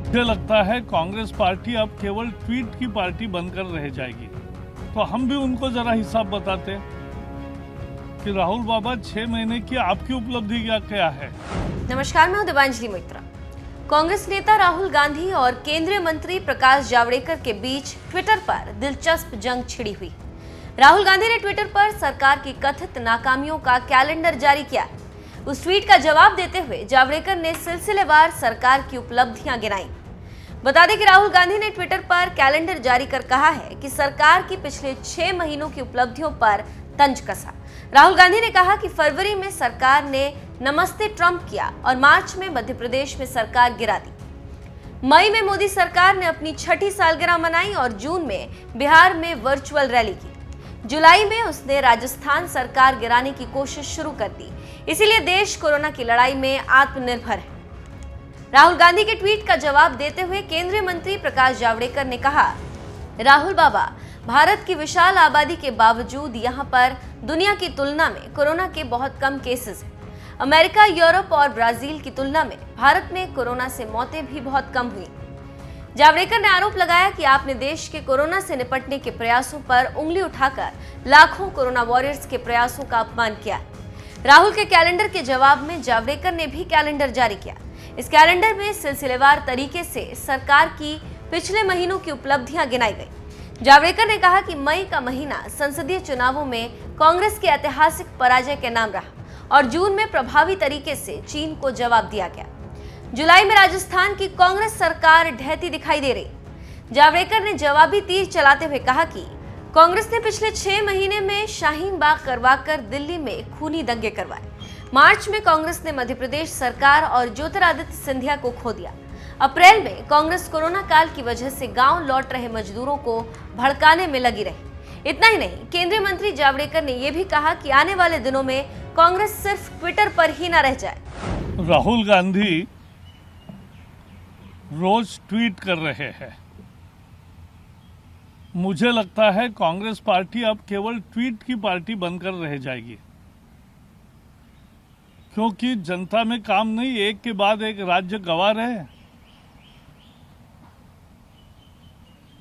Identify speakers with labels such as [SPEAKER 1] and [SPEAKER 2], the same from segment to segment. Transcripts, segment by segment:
[SPEAKER 1] मुझे लगता है कांग्रेस पार्टी अब केवल ट्वीट की पार्टी बनकर रह जाएगी। तो हम भी उनको जरा हिसाब बताते कि राहुल बाबा 6 महीने की आपकी उपलब्धि क्या है।
[SPEAKER 2] नमस्कार, मैं हूं दिवांजलि मित्रा। कांग्रेस नेता राहुल गांधी और केंद्रीय मंत्री प्रकाश जावड़ेकर के बीच ट्विटर पर दिलचस्प जंग छिड़ी हुई। राहुल गांधी ने ट्विटर पर सरकार की कथित नाकामियों का कैलेंडर जारी किया। उस ट्वीट का जवाब देते हुए जावड़ेकर ने सिलसिलेवार सरकार की उपलब्धियां गिनाई। बता दें कि राहुल गांधी ने ट्विटर पर कैलेंडर जारी कर कहा है कि सरकार की पिछले 6 महीनों की उपलब्धियों पर तंज कसा। राहुल गांधी ने कहा कि फरवरी में सरकार ने नमस्ते ट्रंप किया और मार्च में मध्य प्रदेश में सरकार गिरा दी। मई में मोदी सरकार ने अपनी 6ठी सालगिरह मनाई और जून में बिहार में वर्चुअल रैली की। जुलाई में उसने राजस्थान सरकार गिराने की कोशिश शुरू कर दी। इसीलिए देश कोरोना की लड़ाई में आत्मनिर्भर है। राहुल गांधी के ट्वीट का जवाब देते हुए केंद्रीय मंत्री प्रकाश जावड़ेकर ने कहा, राहुल बाबा, भारत की विशाल आबादी के बावजूद यहाँ पर दुनिया की तुलना में कोरोना के बहुत कम केसेस हैं। अमेरिका, यूरोप और ब्राजील की तुलना में भारत में कोरोना से मौतें भी बहुत कम हुई। जावड़ेकर ने आरोप लगाया कि आपने देश के कोरोना से निपटने के प्रयासों पर उंगली उठाकर लाखों कोरोना वॉरियर्स के प्रयासों का अपमान किया। राहुल के कैलेंडर के जवाब में जावड़ेकर ने भी कैलेंडर जारी किया। इस कैलेंडर में सिलसिलेवार तरीके से सरकार की पिछले महीनों की उपलब्धियां गिनाई गई। जावड़ेकर ने कहा कि मई का महीना संसदीय चुनावों में कांग्रेस की ऐतिहासिक पराजय के नाम रहा और जून में प्रभावी तरीके से चीन को जवाब दिया गया। जुलाई में राजस्थान की कांग्रेस सरकार ढहती दिखाई दे रही। जावड़ेकर ने जवाबी तीर चलाते हुए कहा कि कांग्रेस ने पिछले 6 महीने में शाहीन बाग करवाकर दिल्ली में खूनी दंगे करवाए। मार्च में कांग्रेस ने मध्य प्रदेश सरकार और ज्योतिरादित्य सिंधिया को खो दिया। अप्रैल में कांग्रेस कोरोना काल की वजह से गांव लौट रहे मजदूरों को भड़काने में लगी रही। इतना ही नहीं, केंद्रीय मंत्री जावड़ेकर ने यह भी कहा कि आने वाले दिनों में कांग्रेस सिर्फ ट्विटर पर ही न रह जाए।
[SPEAKER 1] राहुल गांधी रोज ट्वीट कर रहे हैं। मुझे लगता है कांग्रेस पार्टी अब केवल ट्वीट की पार्टी बनकर रह जाएगी, क्योंकि जनता में काम नहीं, एक के बाद एक राज्य गंवा रहे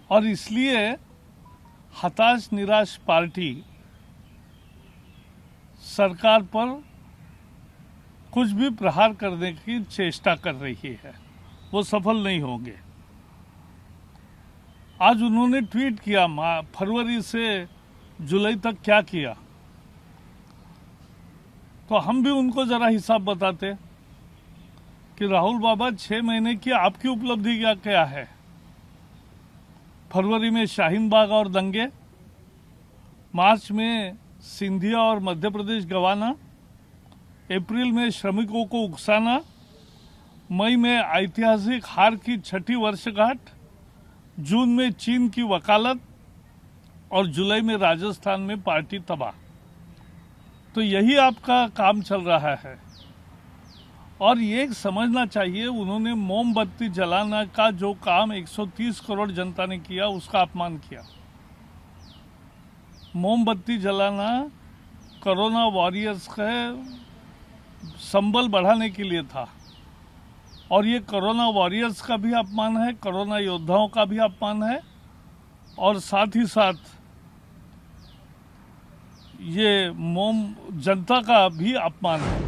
[SPEAKER 1] और इसलिए हताश निराश पार्टी सरकार पर कुछ भी प्रहार करने की चेष्टा कर रही है। वो सफल नहीं होंगे। आज उन्होंने ट्वीट किया, फरवरी से जुलाई तक क्या किया, तो हम भी उनको जरा हिसाब बताते कि राहुल बाबा 6 महीने की आपकी उपलब्धि क्या है। फरवरी में शाहीन बाग और दंगे, मार्च में सिंधिया और मध्य प्रदेश गंवाना, अप्रैल में श्रमिकों को उकसाना, मई में ऐतिहासिक हार की 6ठी वर्षगांठ, जून में चीन की वकालत और जुलाई में राजस्थान में पार्टी तबाह। तो यही आपका काम चल रहा है और ये समझना चाहिए, उन्होंने मोमबत्ती जलाना का जो काम 130 करोड़ जनता ने किया उसका अपमान किया। मोमबत्ती जलाना कोरोना वॉरियर्स का संबल बढ़ाने के लिए था और ये कोरोना वॉरियर्स का भी अपमान है, कोरोना योद्धाओं का भी अपमान है और साथ ही साथ ये मोम जनता का भी अपमान है।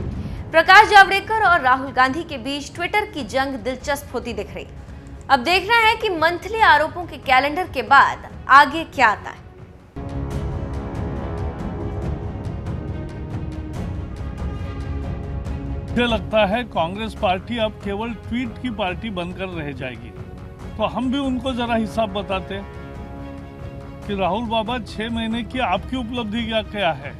[SPEAKER 2] प्रकाश जावड़ेकर और राहुल गांधी के बीच ट्विटर की जंग दिलचस्प होती दिख रही। अब देखना है कि मंथली आरोपों के कैलेंडर के बाद आगे क्या आता है।
[SPEAKER 1] मुझे लगता है कांग्रेस पार्टी अब केवल ट्वीट की पार्टी बनकर रह जाएगी। तो हम भी उनको जरा हिसाब बताते कि राहुल बाबा 6 महीने की आपकी उपलब्धि क्या है।